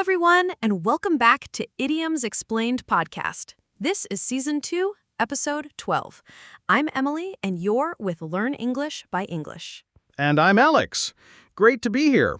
everyone, and welcome back to Idioms Explained podcast. This is Season 2, Episode 12. I'm Emily, and you're with Learn English by English. And I'm Alex. Great to be here.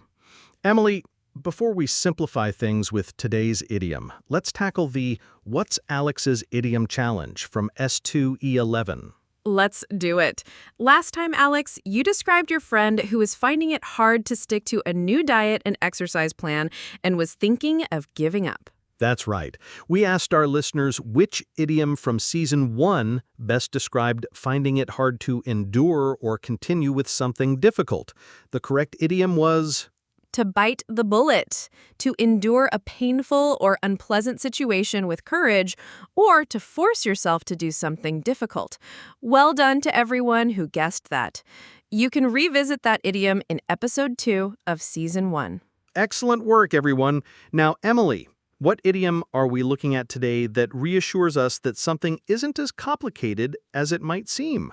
Emily, before we simplify things with today's idiom, let's tackle the What's Alex's Idiom Challenge from S2E12. Let's do it. Last time, Alex, you described your friend who was finding it hard to stick to a new diet and exercise plan and was thinking of giving up. That's right. We asked our listeners which idiom from Season 1 best described finding it hard to endure or continue with something difficult. The correct idiom was to bite the bullet, to endure a painful or unpleasant situation with courage, or to force yourself to do something difficult. Well done to everyone who guessed that. You can revisit that idiom in Episode 2 of Season 1. Excellent work, everyone. Now, Emily, what idiom are we looking at today that reassures us that something isn't as complicated as it might seem?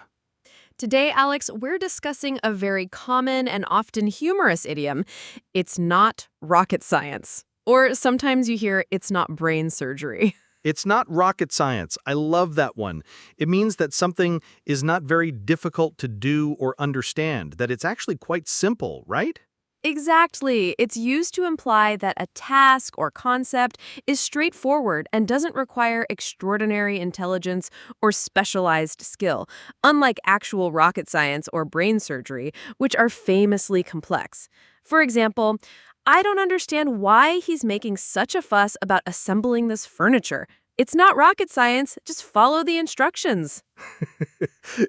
Today, Alex, we're discussing a very common and often humorous idiom. It's not rocket science. Or sometimes you hear it's not brain surgery. It's not rocket science. I love that one. It means that something is not very difficult to do or understand, that it's actually quite simple, right? Exactly. It's used to imply that a task or concept is straightforward and doesn't require extraordinary intelligence or specialized skill, unlike actual rocket science or brain surgery, which are famously complex. For example, I don't understand why he's making such a fuss about assembling this furniture. It's not rocket science. Just follow the instructions.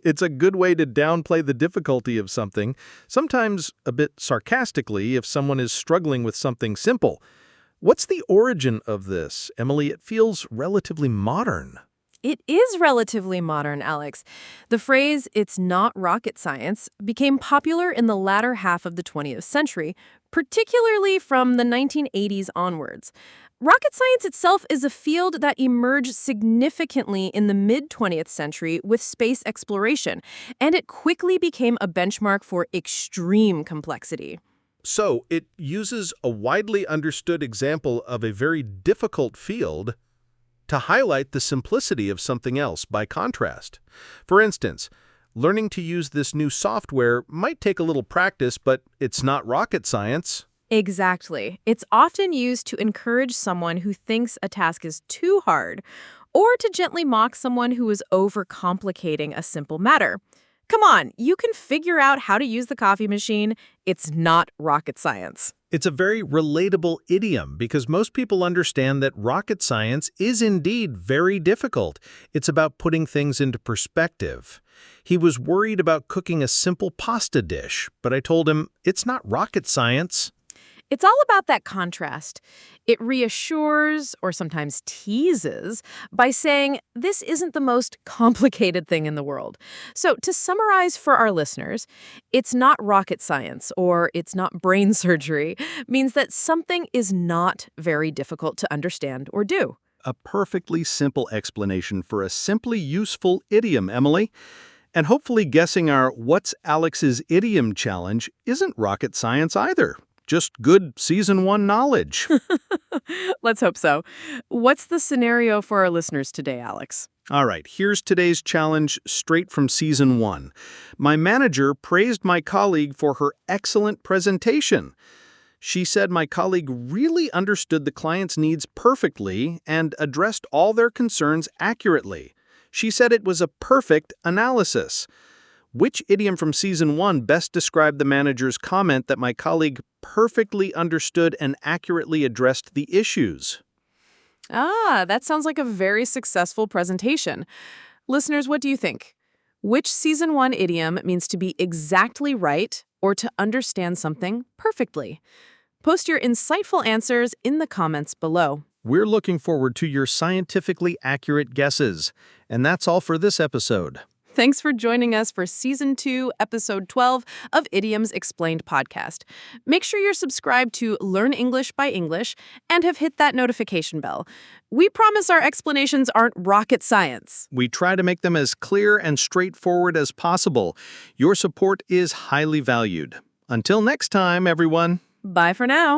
It's a good way to downplay the difficulty of something, sometimes a bit sarcastically if someone is struggling with something simple. What's the origin of this, Emily? It feels relatively modern. It is relatively modern, Alex. The phrase, "it's not rocket science," became popular in the latter half of the 20th century, particularly from the 1980s onwards. Rocket science itself is a field that emerged significantly in the mid-20th century with space exploration, and it quickly became a benchmark for extreme complexity. So it uses a widely understood example of a very difficult field to highlight the simplicity of something else by contrast. For instance, learning to use this new software might take a little practice, but it's not rocket science. Exactly. It's often used to encourage someone who thinks a task is too hard, or to gently mock someone who is overcomplicating a simple matter. Come on, you can figure out how to use the coffee machine. It's not rocket science. It's a very relatable idiom because most people understand that rocket science is indeed very difficult. It's about putting things into perspective. He was worried about cooking a simple pasta dish, but I told him it's not rocket science. It's all about that contrast. It reassures, or sometimes teases, by saying this isn't the most complicated thing in the world. So to summarize for our listeners, it's not rocket science or it's not brain surgery means that something is not very difficult to understand or do. A perfectly simple explanation for a simply useful idiom, Emily. And hopefully guessing our What's Alex's Idiom Challenge isn't rocket science either. Just good Season 1 knowledge. Let's hope so. What's the scenario for our listeners today, Alex? All right, here's today's challenge straight from Season 1. My manager praised my colleague for her excellent presentation. She said my colleague really understood the client's needs perfectly and addressed all their concerns accurately. She said it was a perfect analysis. Which idiom from Season 1 best described the manager's comment that my colleague perfectly understood and accurately addressed the issues? That sounds like a very successful presentation. Listeners, what do you think? Which Season 1 idiom means to be exactly right or to understand something perfectly? Post your insightful answers in the comments below. We're looking forward to your scientifically accurate guesses. And that's all for this episode. Thanks for joining us for Season 2, Episode 12 of Idioms Explained podcast. Make sure you're subscribed to Learn English by English and have hit that notification bell. We promise our explanations aren't rocket science. We try to make them as clear and straightforward as possible. Your support is highly valued. Until next time, everyone. Bye for now.